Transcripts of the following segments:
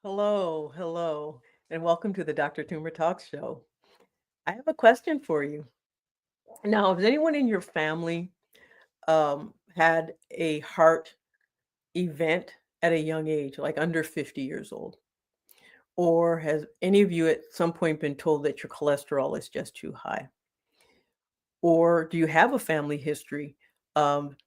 Hello, and welcome to the Dr. Toomer Talks show. I have a question for you. Now, has anyone in your family had a heart event at a young age, like under 50 years old? Or has any of you at some point been told that your cholesterol is just too high? Or do you have a family history, um,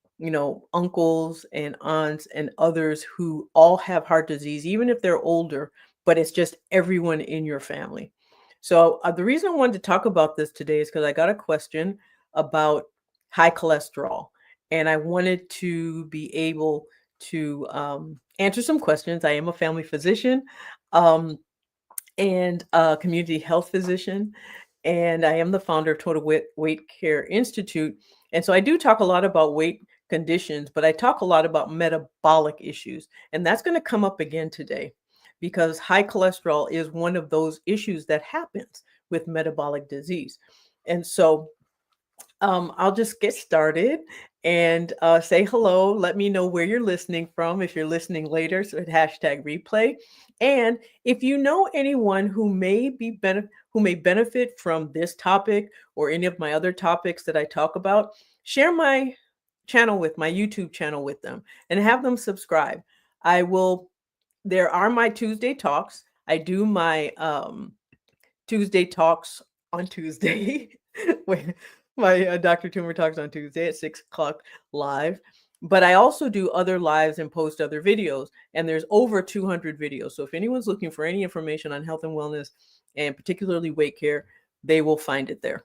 uncles and aunts and others who all have heart disease, even if they're older, but it's just everyone in your family? So, the reason I wanted to talk about this today is because I got a question about high cholesterol, and I wanted to be able to answer some questions. I am a family physician. Um, and a community health physician. And I am the founder of Total Weight Care Institute. And so I do talk a lot about weight conditions, but I talk a lot about metabolic issues. And that's going to come up again today because high cholesterol is one of those issues that happens with metabolic disease. And so I'll just get started and say hello. Let me know where you're listening from. If you're listening later, so hashtag replay. And if you know anyone who may benefit from this topic or any of my other topics that I talk about, share my channel with my YouTube channel with them and have them subscribe. I will. There are my Tuesday talks. I do my Tuesday talks on Tuesday. Wait, my Dr. Toomer talks on Tuesday at 6 o'clock live. But I also do other lives and post other videos. And there's over 200 videos. So if anyone's looking for any information on health and wellness, and particularly weight care, they will find it there.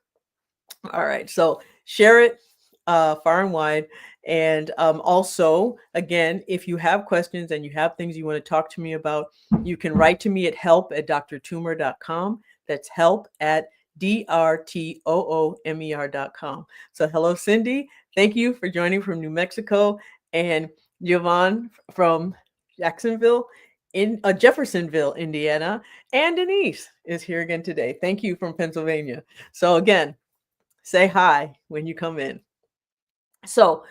All right. So share it far and wide. And also, again, if you have questions and you have things you want to talk to me about, you can write to me at help@drtoomer.com. That's help at drtoomer.com. So hello, Cindy. Thank you for joining from New Mexico. And Jovan from Jacksonville in Jeffersonville, Indiana. And Denise is here again today. Thank you from Pennsylvania. So again, say hi when you come in. So,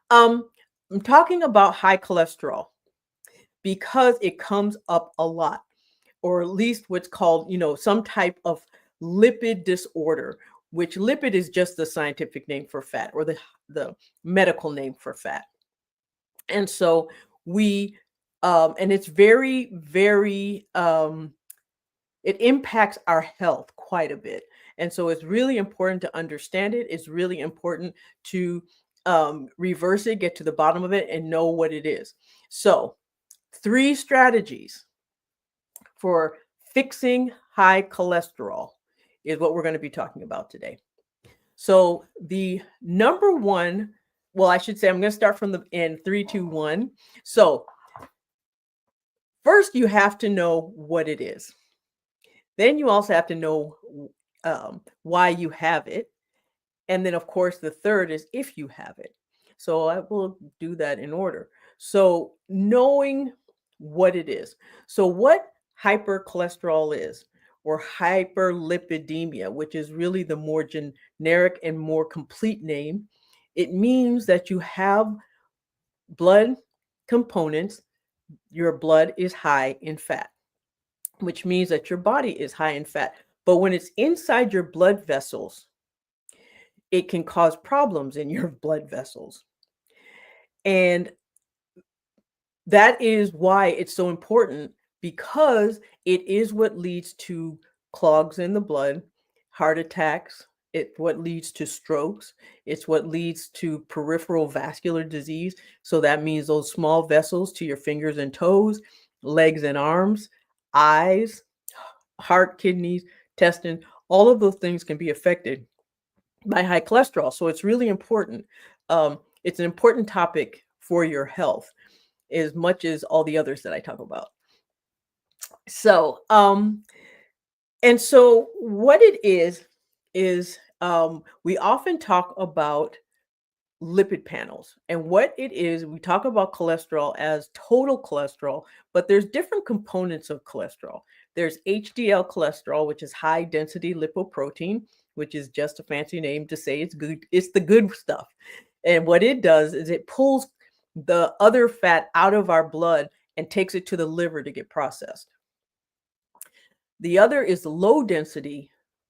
I'm talking about high cholesterol because it comes up a lot, or at least what's called, some type of lipid disorder, which lipid is just the scientific name for fat or the medical name for fat. And so and it's very, very, it impacts our health quite a bit. And so it's really important to understand it. It's really important to reverse it, get to the bottom of it, and know what it is. So, 3 strategies for fixing high cholesterol is what we're going to be talking about today. So, the number one, well, I should say, I'm going to start from the end 3, 2, 1. So, first, you have to know what it is. Then you also have to know why you have it. And then, of course, the third is if you have it. So I will do that in order. So knowing what it is. So what hypercholesterol is, or hyperlipidemia, which is really the more generic and more complete name, it means that you have blood components. Your blood is high in fat, which means that your body is high in fat. But when it's inside your blood vessels, it can cause problems in your blood vessels. And that is why it's so important, because it is what leads to clogs in the blood, heart attacks, it's what leads to strokes, it's what leads to peripheral vascular disease. So that means those small vessels to your fingers and toes, legs and arms, eyes, heart, kidneys, intestine, all of those things can be affected by high cholesterol. So it's really important. It's an important topic for your health as much as all the others that I talk about. So, and so what it is we often talk about lipid panels. And what it is, we talk about cholesterol as total cholesterol, but there's different components of cholesterol. There's HDL cholesterol, which is high density lipoprotein, which is just a fancy name to say it's good. It's the good stuff. And what it does is it pulls the other fat out of our blood and takes it to the liver to get processed. The other is the low density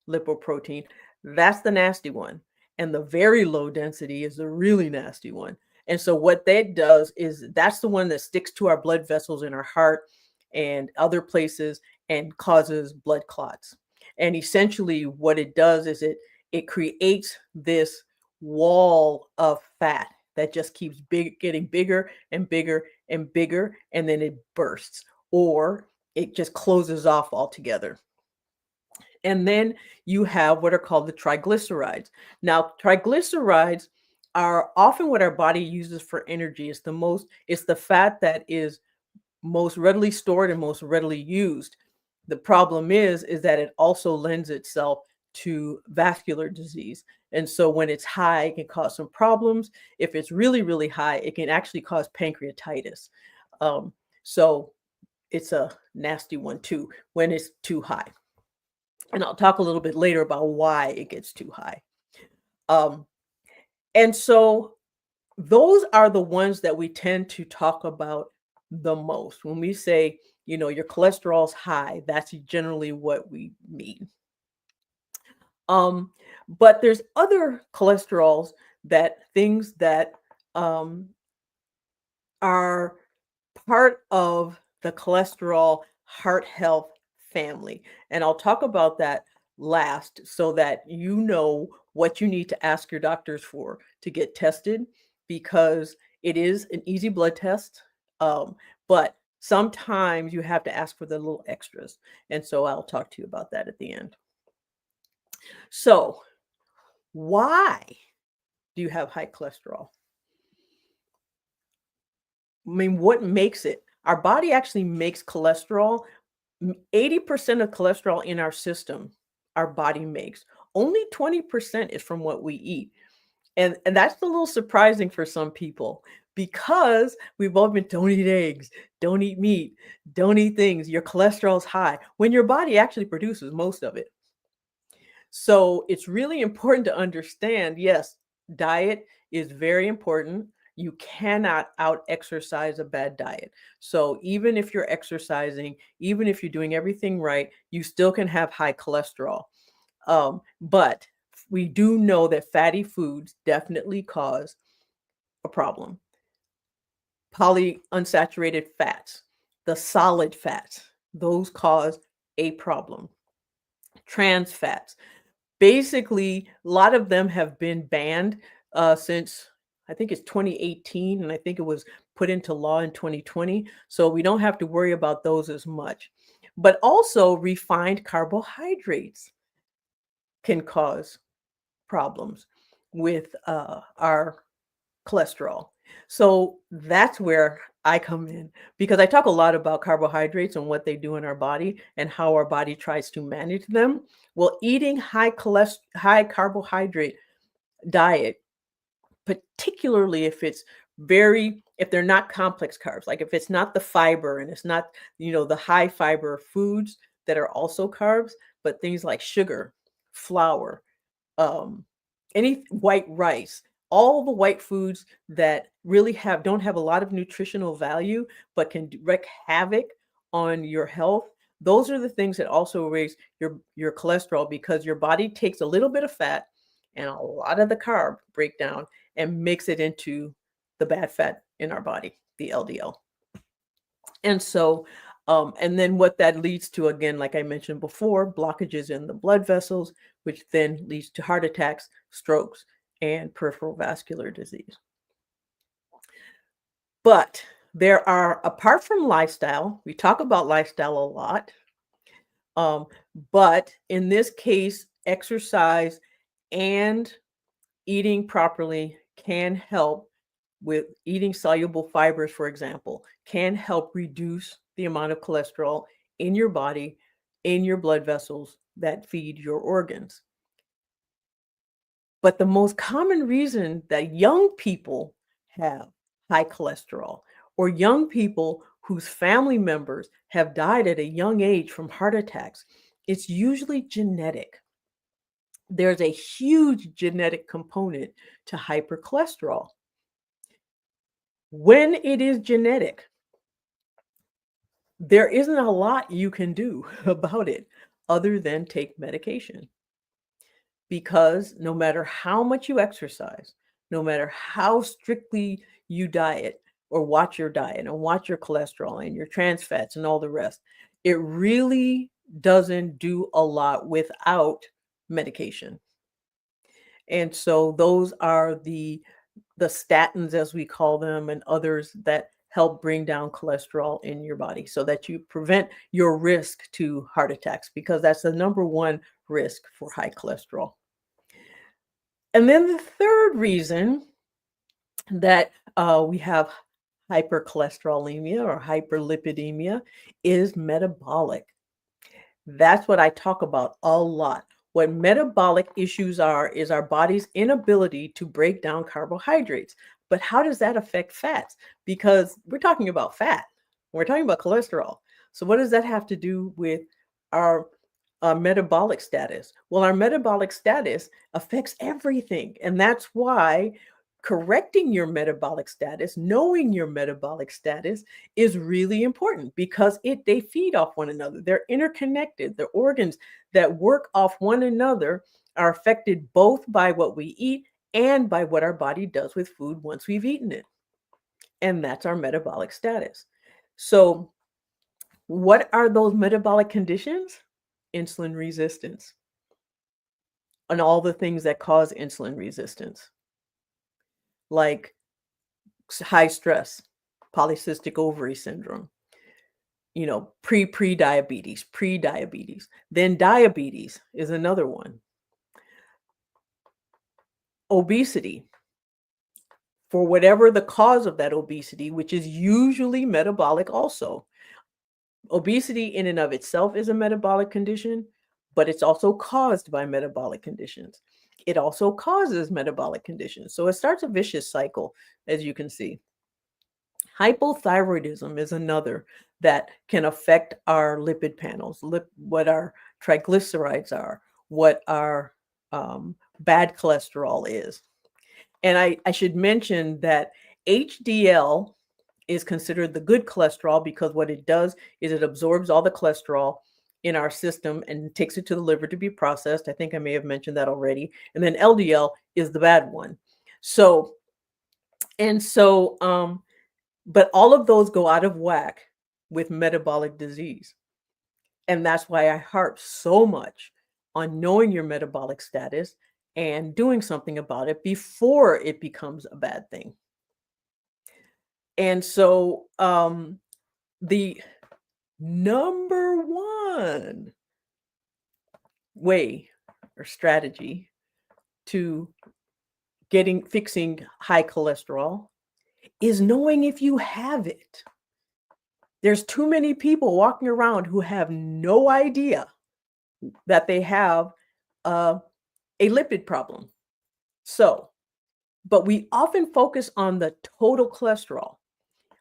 lipoprotein. That's the nasty one. And the very low density is the really nasty one. And so what that does is that's the one that sticks to our blood vessels in our heart and other places and causes blood clots. And essentially what it does is it creates this wall of fat that just keeps getting bigger and bigger and bigger, and then it bursts or it just closes off altogether. And then you have what are called the triglycerides. Now, triglycerides are often what our body uses for energy. It's the fat that is most readily stored and most readily used. The problem is that it also lends itself to vascular disease. And so when it's high, it can cause some problems. If it's really, really high, it can actually cause pancreatitis. So it's a nasty one too when it's too high. And I'll talk a little bit later about why it gets too high. Um, and so those are the ones that we tend to talk about the most. When we say, your cholesterol's high, that's generally what we mean. But there's other cholesterols things that um, are part of the cholesterol heart health family. And I'll talk about that last so that you know what you need to ask your doctors for to get tested because it is an easy blood test. But sometimes you have to ask for the little extras. And so I'll talk to you about that at the end. So, why do you have high cholesterol? I mean, what makes it? Our body actually makes cholesterol. 80% of cholesterol in our system, our body makes. Only 20% is from what we eat. And that's a little surprising for some people because we've all been, don't eat eggs, don't eat meat, don't eat things. Your cholesterol's high when your body actually produces most of it. So it's really important to understand, yes, diet is very important. You cannot out exercise a bad diet. So even if you're exercising, even if you're doing everything right, you still can have high cholesterol. But we do know that fatty foods definitely cause a problem. Polyunsaturated fats, the solid fats, those cause a problem. Trans fats, basically, a lot of them have been banned since I think it's 2018, and I think it was put into law in 2020. So we don't have to worry about those as much. But also, refined carbohydrates can cause problems with our cholesterol. So that's where I come in because I talk a lot about carbohydrates and what they do in our body and how our body tries to manage them. Well, eating high carbohydrate diet, particularly if they're not complex carbs, like if it's not the fiber and it's not, the high fiber foods that are also carbs, but things like sugar, flour, um, any white rice, all the white foods that really don't have a lot of nutritional value, but can wreak havoc on your health. Those are the things that also raise your cholesterol because your body takes a little bit of fat and a lot of the carb breakdown and makes it into the bad fat in our body, the LDL. And so, and then what that leads to, again, like I mentioned before, blockages in the blood vessels, which then leads to heart attacks, strokes, and peripheral vascular disease. But apart from lifestyle, we talk about lifestyle a lot. But in this case, exercise and eating properly can help with eating soluble fibers, for example, can help reduce the amount of cholesterol in your body, in your blood vessels that feed your organs. But the most common reason that young people have high cholesterol or young people whose family members have died at a young age from heart attacks, it's usually genetic. There's a huge genetic component to hypercholesterol. When it is genetic, there isn't a lot you can do about it other than take medication. Because no matter how much you exercise, no matter how strictly you diet or watch your diet and watch your cholesterol and your trans fats and all the rest, it really doesn't do a lot without medication. And so those are the statins, as we call them, and others that help bring down cholesterol in your body so that you prevent your risk to heart attacks, because that's the number one risk for high cholesterol. And then the third reason that we have hypercholesterolemia or hyperlipidemia is metabolic. That's what I talk about a lot. What metabolic issues are is our body's inability to break down carbohydrates. But how does that affect fats? Because we're talking about fat, we're talking about cholesterol. So, what does that have to do with our metabolic status? Well, our metabolic status affects everything. And that's why correcting your metabolic status, knowing your metabolic status is really important, because they feed off one another. They're interconnected. The organs that work off one another are affected both by what we eat and by what our body does with food once we've eaten it. And that's our metabolic status. So, what are those metabolic conditions? Insulin resistance and all the things that cause insulin resistance, like high stress, polycystic ovary syndrome, pre-diabetes. Then diabetes is another one. Obesity, for whatever the cause of that obesity, which is usually metabolic also. Obesity in and of itself is a metabolic condition, but it's also caused by metabolic conditions. It also causes metabolic conditions. So it starts a vicious cycle, as you can see. Hypothyroidism is another that can affect our lipid panels, what our triglycerides are, what our bad cholesterol is. And I should mention that HDL is considered the good cholesterol, because what it does is it absorbs all the cholesterol in our system and takes it to the liver to be processed. I think I may have mentioned that already. And then LDL is the bad one. So, but all of those go out of whack with metabolic disease. And that's why I harp so much on knowing your metabolic status and doing something about it before it becomes a bad thing. And so the number one way or strategy to fixing high cholesterol is knowing if you have it. There's too many people walking around who have no idea that they have a lipid problem. So, but we often focus on the total cholesterol.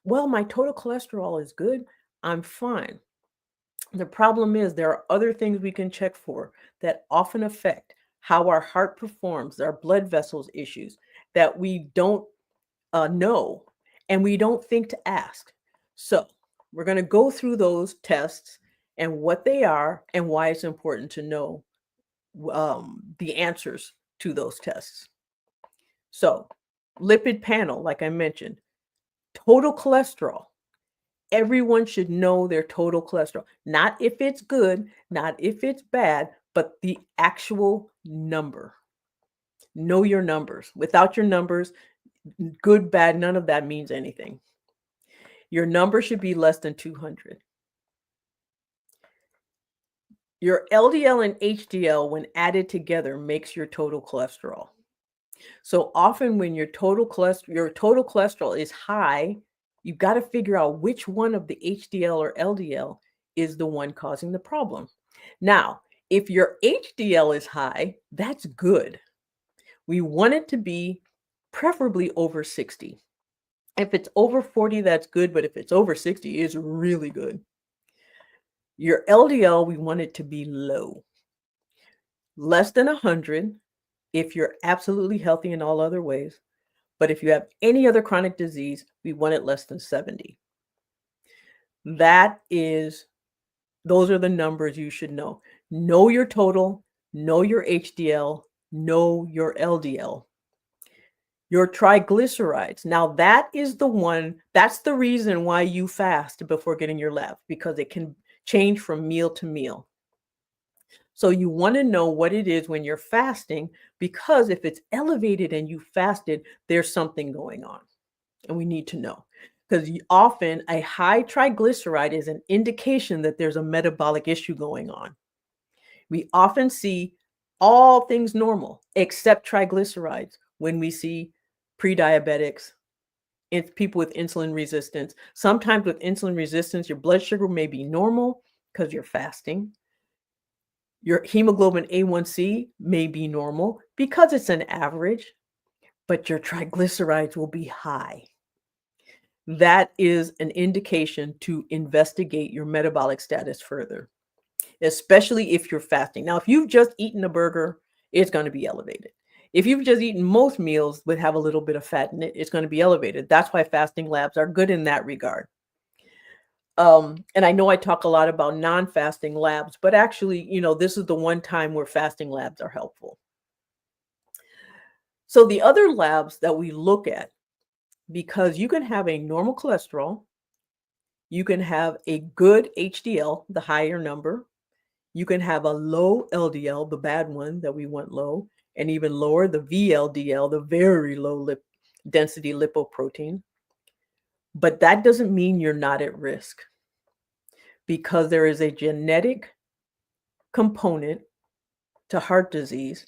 Well, my total cholesterol is good, I'm fine. The problem is there are other things we can check for that often affect how our heart performs, our blood vessels issues that we don't know and we don't think to ask. So we're going to go through those tests and what they are and why it's important to know the answers to those tests. So, lipid panel, like I mentioned, total cholesterol. Everyone should know their total cholesterol, not if it's good, not if it's bad, but the actual number. Know your numbers. Without your numbers, good, bad, none of that means anything. Your number should be less than 200. Your LDL and HDL, when added together, makes your total cholesterol. So often when your total cholesterol is high, you've got to figure out which one of the HDL or LDL is the one causing the problem. Now, if your HDL is high, that's good. We want it to be preferably over 60. If it's over 40, that's good, but if it's over 60, it's really good. Your LDL, we want it to be low. Less than 100 if you're absolutely healthy in all other ways. But if you have any other chronic disease, we want it less than 70. That is, those are the numbers you should know. Know your total, know your HDL, know your LDL. Your triglycerides. Now that is the one, that's the reason why you fast before getting your labs, because it can change from meal to meal. So you want to know what it is when you're fasting, because if it's elevated and you fasted, there's something going on. And we need to know, because often a high triglyceride is an indication that there's a metabolic issue going on. We often see all things normal except triglycerides when we see pre-diabetics, it's people with insulin resistance. Sometimes with insulin resistance, your blood sugar may be normal because you're fasting. Your hemoglobin A1C may be normal because it's an average, but your triglycerides will be high. That is an indication to investigate your metabolic status further, especially if you're fasting. Now, if you've just eaten a burger, it's going to be elevated. If you've just eaten most meals that have a little bit of fat in it, it's going to be elevated. That's why fasting labs are good in that regard. And I know I talk a lot about non-fasting labs, but actually, this is the one time where fasting labs are helpful. So the other labs that we look at, because you can have a normal cholesterol, you can have a good HDL, the higher number, you can have a low LDL, the bad one that we want low, and even lower, the VLDL, the very low density lipoprotein. But that doesn't mean you're not at risk, because there is a genetic component to heart disease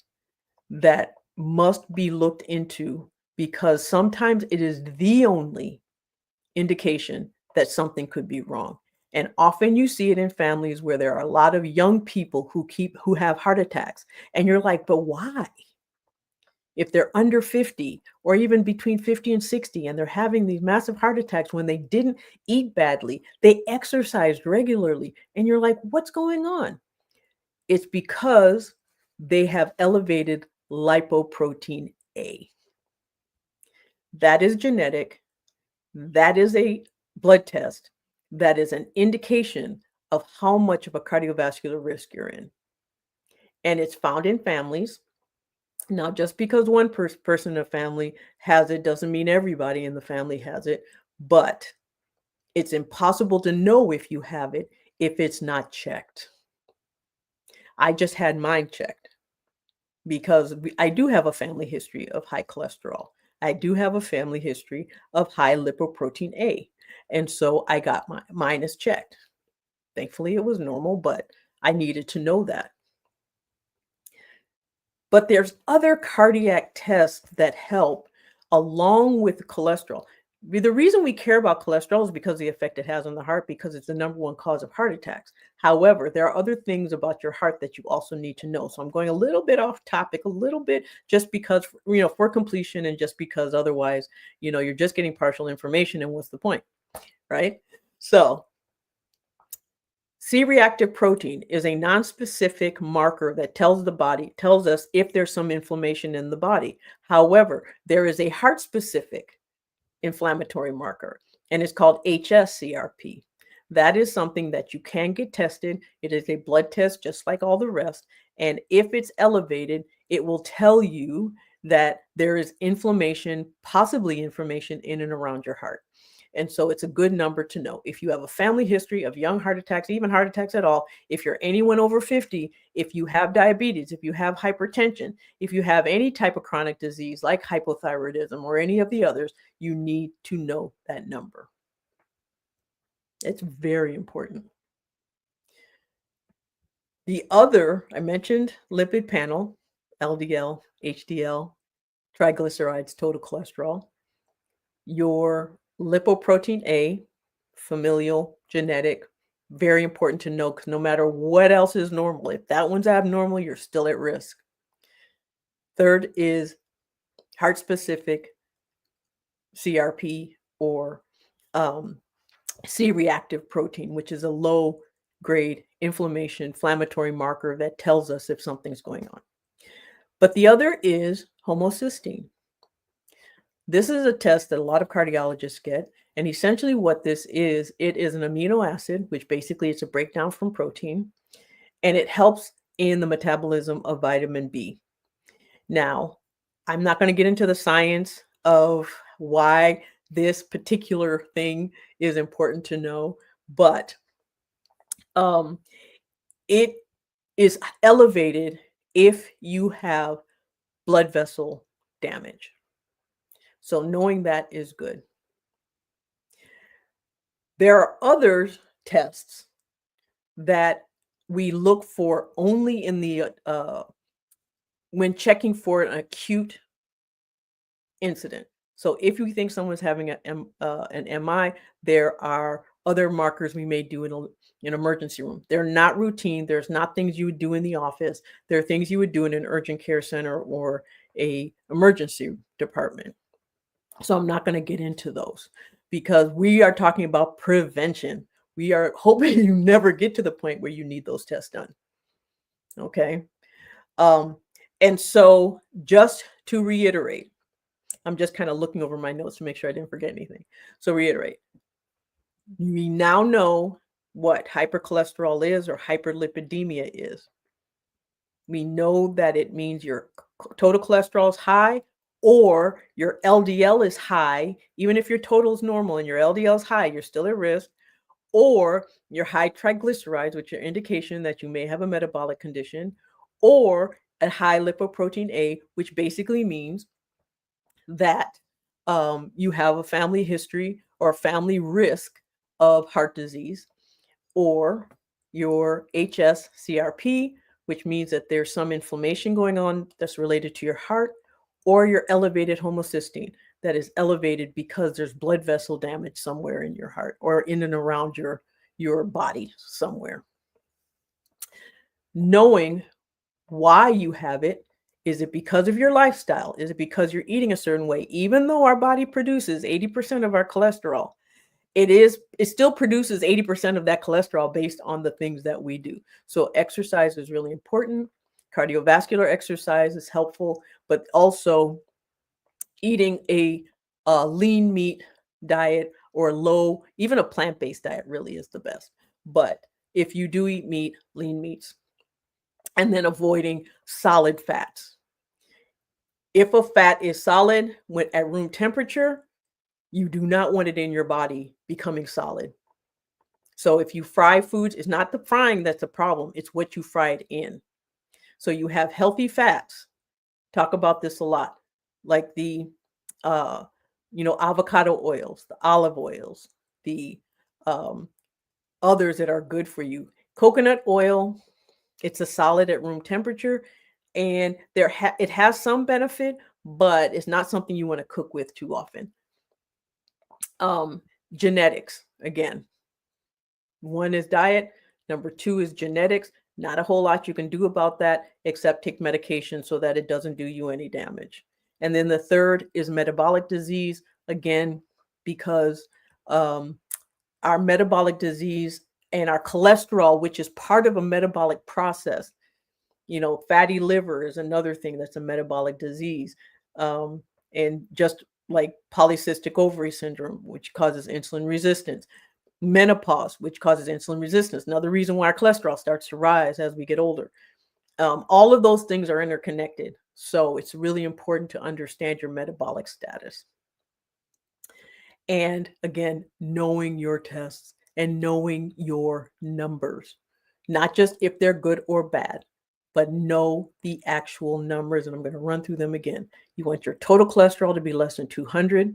that must be looked into, because sometimes it is the only indication that something could be wrong. And often you see it in families where there are a lot of young people who have heart attacks. And you're like, but why? If they're under 50 or even between 50 and 60 and they're having these massive heart attacks when they didn't eat badly, they exercised regularly, and you're like, what's going on? It's because they have elevated lipoprotein A. That is genetic. That is a blood test. That is an indication of how much of a cardiovascular risk you're in. And it's found in families. Now, just because one person in a family has it doesn't mean everybody in the family has it, but it's impossible to know if you have it if it's not checked. I just had mine checked because I do have a family history of high cholesterol. I do have a family history of high lipoprotein A. And so I got mine is checked. Thankfully, it was normal, but I needed to know that. But there's other cardiac tests that help along with cholesterol. The reason we care about cholesterol is because of the effect it has on the heart, because it's the number one cause of heart attacks. However, there are other things about your heart that you also need to know. So I'm going a little bit off topic, a little bit, just because, for completion, and just because otherwise, you're just getting partial information, and what's the point, right? So C-reactive protein is a nonspecific marker that tells us if there's some inflammation in the body. However, there is a heart-specific inflammatory marker, and it's called hsCRP. That is something that you can get tested. It is a blood test just like all the rest. And if it's elevated, it will tell you that there is inflammation, possibly inflammation in and around your heart. And so it's a good number to know. If you have a family history of young heart attacks, even heart attacks at all, if you're anyone over 50, if you have diabetes, if you have hypertension, if you have any type of chronic disease like hypothyroidism or any of the others, you need to know that number. It's very important. The other, I mentioned lipid panel, LDL, HDL, triglycerides, total cholesterol. Your lipoprotein A, familial, genetic, very important to know, because no matter what else is normal, if that one's abnormal, you're still at risk. Third is heart-specific CRP, or C-reactive protein, which is a low-grade inflammatory marker that tells us if something's going on. But the other is homocysteine. This is a test that a lot of cardiologists get. And essentially what this is, it is an amino acid, which basically it's a breakdown from protein, and it helps in the metabolism of vitamin B. Now, I'm not going to get into the science of why this particular thing is important to know, but um, it is elevated if you have blood vessel damage. So knowing that is good. There are other tests that we look for only in the when checking for an acute incident. So if you think someone's having an MI, there are other markers we may do in an emergency room. They're not routine. There's not things you would do in the office. There are things you would do in an urgent care center or a emergency department. So I'm not going to get into those because we are talking about prevention. We are hoping you never get to the point where you need those tests done. Okay. And so just to reiterate, I'm just kind of looking over my notes to make sure I didn't forget anything. So reiterate, we now know what hypercholesterol is or hyperlipidemia is. We know that it means your total cholesterol is high or your LDL is high. Even if your total is normal and your LDL is high, you're still at risk. Or your high triglycerides, which are indication that you may have a metabolic condition, or a high lipoprotein A, which basically means that you have a family history or a family risk of heart disease, or your HS-CRP, which means that there's some inflammation going on that's related to your heart, or your elevated homocysteine that is elevated because there's blood vessel damage somewhere in your heart or in and around your body somewhere. Knowing why you have it, is it because of your lifestyle? Is it because you're eating a certain way? Even though our body produces 80% of our cholesterol, it still produces 80% of that cholesterol based on the things that we do. So exercise is really important. Cardiovascular exercise is helpful, but also eating a lean meat diet or low, even a plant-based diet really is the best. But if you do eat meat, lean meats, and then avoiding solid fats. If a fat is solid when at room temperature, you do not want it in your body becoming solid. So if you fry foods, it's not the frying that's the problem, it's what you fry it in. So you have healthy fats. Talk about this a lot, like the avocado oils, the olive oils, the others that are good for you. Coconut oil, it's a solid at room temperature, and it has some benefit, but it's not something you want to cook with too often. Genetics, again. One is diet. Number two is genetics. Not a whole lot you can do about that except take medication so that it doesn't do you any damage. And then the third is metabolic disease, again, because our metabolic disease and our cholesterol, which is part of a metabolic process, fatty liver is another thing that's a metabolic disease. And just like polycystic ovary syndrome, which causes insulin resistance, menopause, which causes insulin resistance, another reason why our cholesterol starts to rise as we get older. All of those things are interconnected. So it's really important to understand your metabolic status. And again, knowing your tests and knowing your numbers, not just if they're good or bad, but know the actual numbers. And I'm going to run through them again. You want your total cholesterol to be less than 200.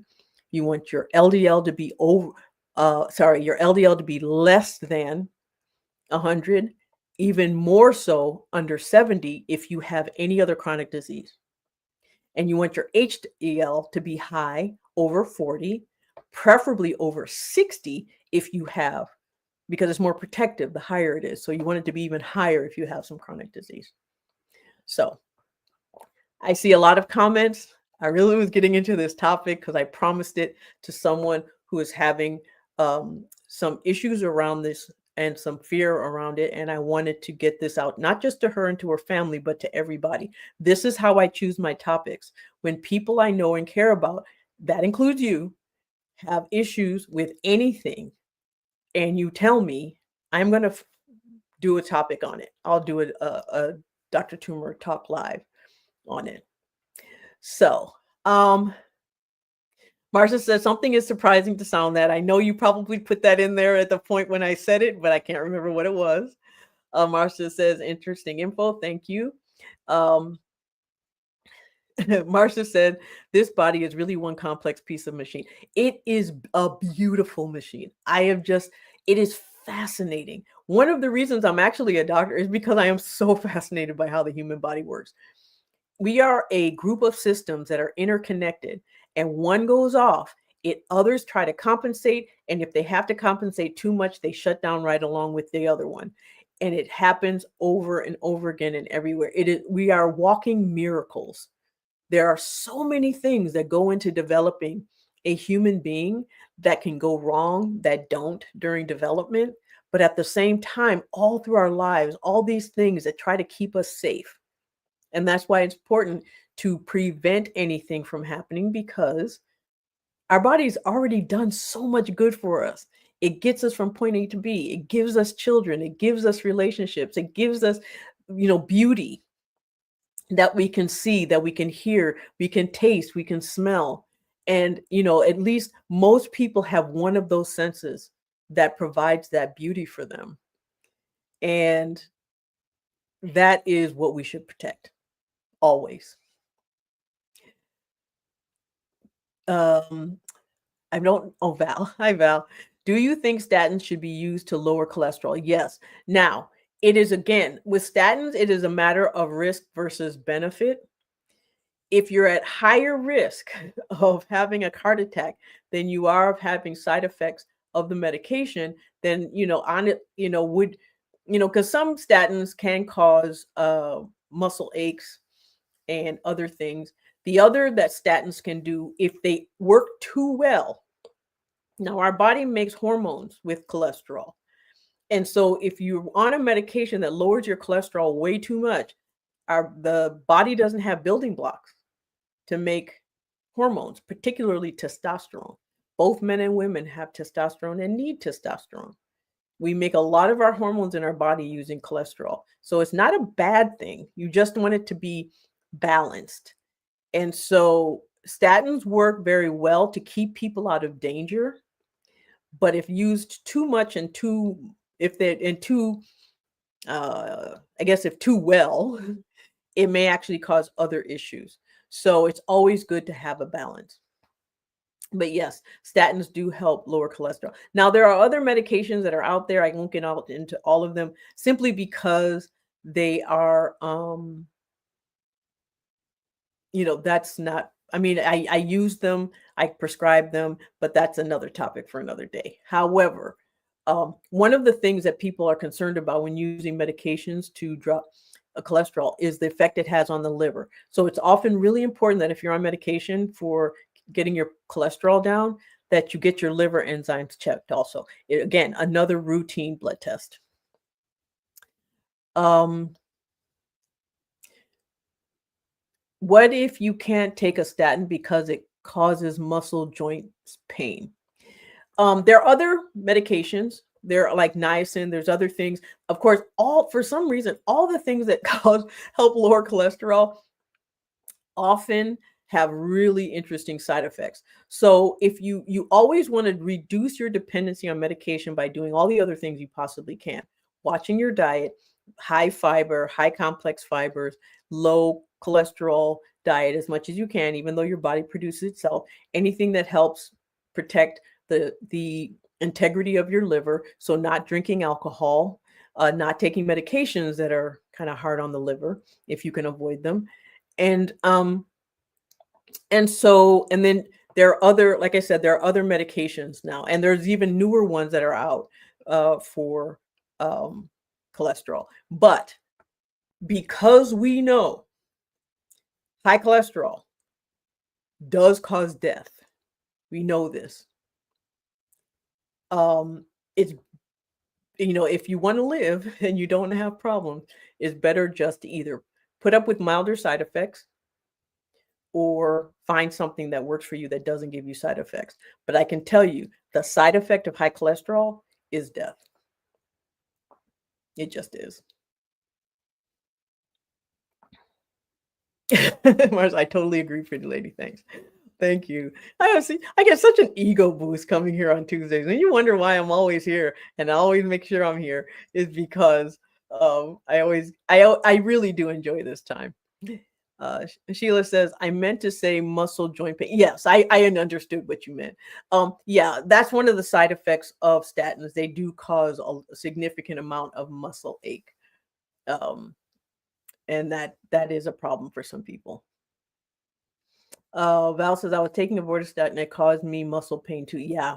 You want your LDL to be your LDL to be less than 100, even more so under 70 if you have any other chronic disease. And you want your HDL to be high, over 40, preferably over 60 if you have, because it's more protective the higher it is. So you want it to be even higher if you have some chronic disease. So I see a lot of comments. I really was getting into this topic because I promised it to someone who is having some issues around this and some fear around it. And I wanted to get this out, not just to her and to her family, but to everybody. This is how I choose my topics. When people I know and care about that includes you, have issues with anything, and you tell me, I'm going to do a topic on it. I'll do a Dr. Toomer talk live on it. So, Marcia says something is surprising to sound that. I know you probably put that in there at the point when I said it, but I can't remember what it was. Marcia says interesting info. Thank you. Um, Marcia said, this body is really one complex piece of machine. It is a beautiful machine. It is fascinating. One of the reasons I'm actually a doctor is because I am so fascinated by how the human body works. We are a group of systems that are interconnected, and one goes off, others try to compensate, and if they have to compensate too much, they shut down right along with the other one. And it happens over and over again and everywhere. We are walking miracles. There are so many things that go into developing a human being that can go wrong, that don't during development. But at the same time, all through our lives, all these things that try to keep us safe. And that's why it's important to prevent anything from happening, because our body's already done so much good for us. It gets us from point A to B. It gives us children. It gives us relationships. It gives us, beauty that we can see, that we can hear, we can taste, we can smell. And, at least most people have one of those senses that provides that beauty for them. And that is what we should protect always. I don't, oh, Val. Hi, Val. Do you think statins should be used to lower cholesterol? Yes. Now, it is, again, with statins, it is a matter of risk versus benefit. If you're at higher risk of having a heart attack than you are of having side effects of the medication, then, on it, because some statins can cause muscle aches and other things. The other that statins can do, if they work too well, now our body makes hormones with cholesterol. And so if you're on a medication that lowers your cholesterol way too much, the body doesn't have building blocks to make hormones, particularly testosterone. Both men and women have testosterone and need testosterone. We make a lot of our hormones in our body using cholesterol. So it's not a bad thing. You just want it to be balanced. And so statins work very well to keep people out of danger. But if used too much and if too well, it may actually cause other issues. So it's always good to have a balance. But yes, statins do help lower cholesterol. Now, there are other medications that are out there. I won't get into all of them simply because they are, that's not, I use them, I prescribe them, but that's another topic for another day. However, one of the things that people are concerned about when using medications to drop cholesterol is the effect it has on the liver. So it's often really important that if you're on medication for getting your cholesterol down, that you get your liver enzymes checked also. Again, another routine blood test. What if you can't take a statin because it causes muscle joints pain? There are other medications. There are like niacin. There's other things. Of course, for some reason, all the things that help lower cholesterol often have really interesting side effects. So if you always want to reduce your dependency on medication by doing all the other things you possibly can, watching your diet, high fiber, high complex fibers, low cholesterol diet as much as you can, even though your body produces itself, anything that helps protect the integrity of your liver. So not drinking alcohol, not taking medications that are kind of hard on the liver if you can avoid them. And then there are other, like I said, there are other medications now, and there's even newer ones that are out for cholesterol. But because we know high cholesterol does cause death, we know this. It's, if you want to live and you don't have problems, it's better just to either put up with milder side effects or find something that works for you that doesn't give you side effects. But I can tell you the side effect of high cholesterol is death. It just is. Mars, I totally agree, pretty lady. Thanks. Thank you. I get such an ego boost coming here on Tuesdays. And you wonder why I'm always here and I always make sure I'm here is because I really do enjoy this time. Sheila says, I meant to say muscle joint pain. Yes, I understood what you meant. Yeah, that's one of the side effects of statins. They do cause a significant amount of muscle ache. Um, and that is a problem for some people. Val says, I was taking avortistatin and it caused me muscle pain too. Yeah.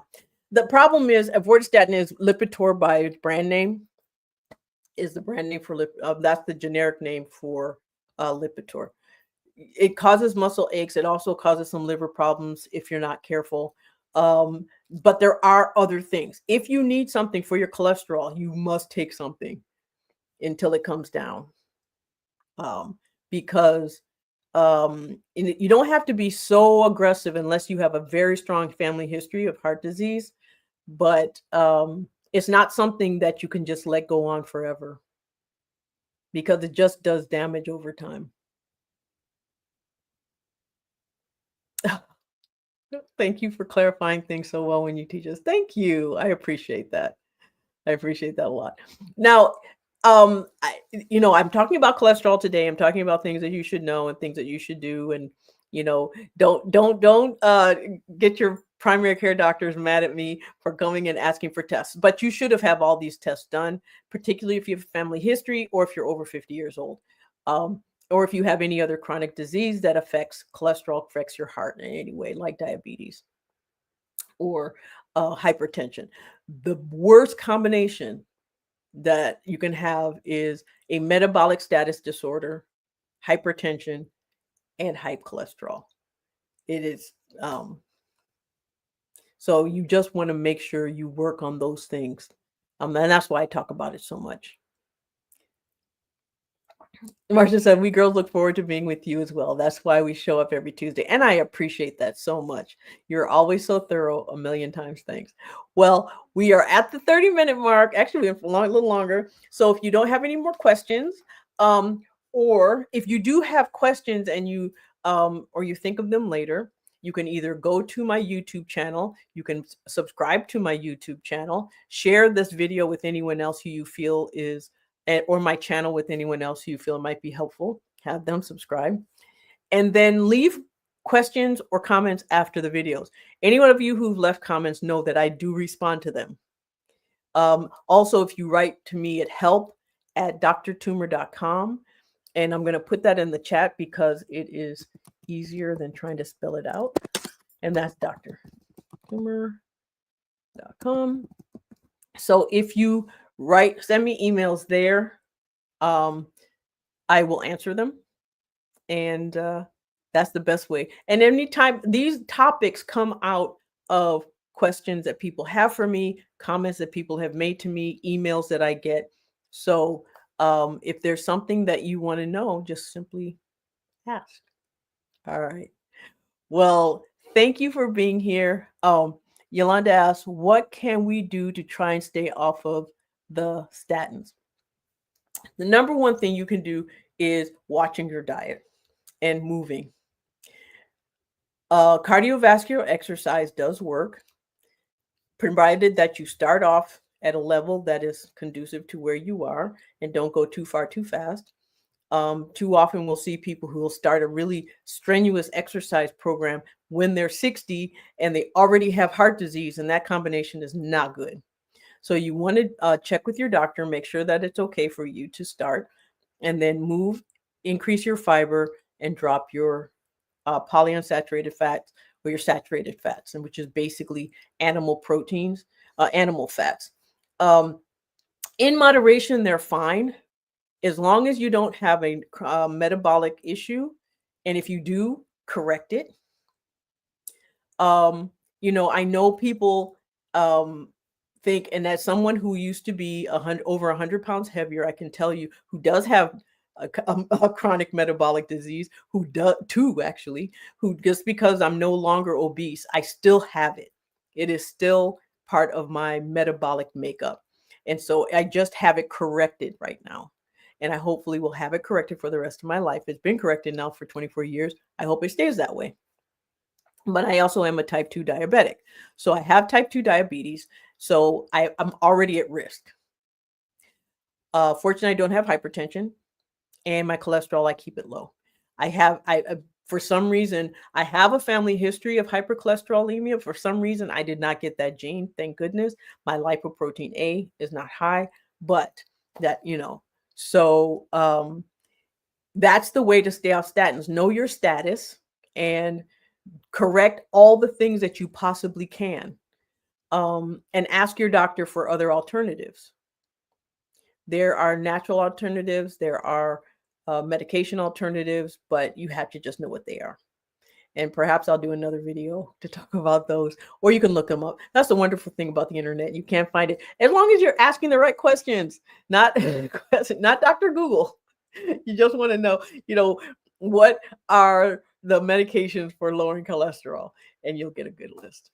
The problem is avortistatin is Lipitor by its brand name, is the brand name for that's the generic name for Lipitor. It causes muscle aches. It also causes some liver problems if you're not careful. But there are other things. If you need something for your cholesterol, you must take something until it comes down. Because you don't have to be so aggressive unless you have a very strong family history of heart disease, but it's not something that you can just let go on forever because it just does damage over time. Thank you for clarifying things so well when you teach us. Thank you. I appreciate that. I appreciate that a lot. Now, I'm talking about cholesterol today. I'm talking about things that you should know and things that you should do. And, don't get your primary care doctors mad at me for coming and asking for tests. But you should have all these tests done, particularly if you have family history or if you're over 50 years old. Or if you have any other chronic disease that affects cholesterol, affects your heart in any way, like diabetes or hypertension. The worst combination that you can have is a metabolic status disorder, hypertension, and high cholesterol. It is so you just want to make sure you work on those things. And that's why I talk about it so much. Marcia said, we girls look forward to being with you as well. That's why we show up every Tuesday. And I appreciate that so much. You're always so thorough. A million times thanks. Well, we are at the 30-minute mark. Actually, we went for a little longer. So if you don't have any more questions, or if you do have questions and you or you think of them later, you can either go to my YouTube channel, you can subscribe to my YouTube channel, share this video with anyone else who you feel is or my channel with anyone else who you feel might be helpful, have them subscribe, and then leave questions or comments after the videos. Any one of you who've left comments know that I do respond to them. Also, if you write to me at help@drtoomer.com, and I'm going to put that in the chat because it is easier than trying to spell it out. And that's drtoomer.com. So if you send me emails there, I will answer them. And that's the best way. And anytime these topics come out of questions that people have for me, comments that people have made to me, emails that I get. So if there's something that you want to know, just simply ask. All right. Well, thank you for being here. Yolanda asks, what can we do to try and stay off of the statins? The number one thing you can do is watching your diet and moving. Cardiovascular exercise does work, provided that you start off at a level that is conducive to where you are and don't go too far too fast. Too often we'll see people who will start a really strenuous exercise program when they're 60 and they already have heart disease, and that combination is not good. So you want to check with your doctor, make sure that it's okay for you to start, and then increase your fiber and drop your polyunsaturated fats or your saturated fats, and which is basically animal proteins, animal fats. In moderation, they're fine as long as you don't have a metabolic issue, and if you do, correct it. I know people think, and as someone who used to be over 100 pounds heavier, I can tell you, who does have a chronic metabolic disease, who does two actually, who just because I'm no longer obese, I still have it. It is still part of my metabolic makeup. And so I just have it corrected right now. And I hopefully will have it corrected for the rest of my life. It's been corrected now for 24 years. I hope it stays that way. But I also am a type 2 diabetic. So I have type 2 diabetes. So I'm already at risk. Fortunately, I don't have hypertension, and my cholesterol, I keep it low. For some reason, I have a family history of hypercholesterolemia. For some reason, I did not get that gene. Thank goodness. My lipoprotein A is not high, but that, so that's the way to stay off statins. Know your status and correct all the things that you possibly can. And ask your doctor for other alternatives. There are natural alternatives, there are medication alternatives, but you have to just know what they are. And perhaps I'll do another video to talk about those, or you can look them up. That's the wonderful thing about the internet. You can't find it as long as you're asking the right questions, not not Dr. Google. You just want to know, what are the medications for lowering cholesterol, and you'll get a good list.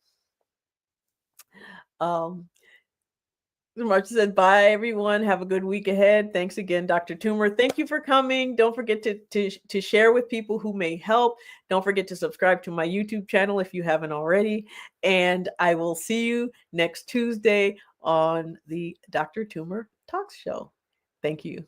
Marcia said, bye, everyone. Have a good week ahead. Thanks again, Dr. Toomer. Thank you for coming. Don't forget to share with people who may help. Don't forget to subscribe to my YouTube channel if you haven't already. And I will see you next Tuesday on the Dr. Toomer Talks Show. Thank you.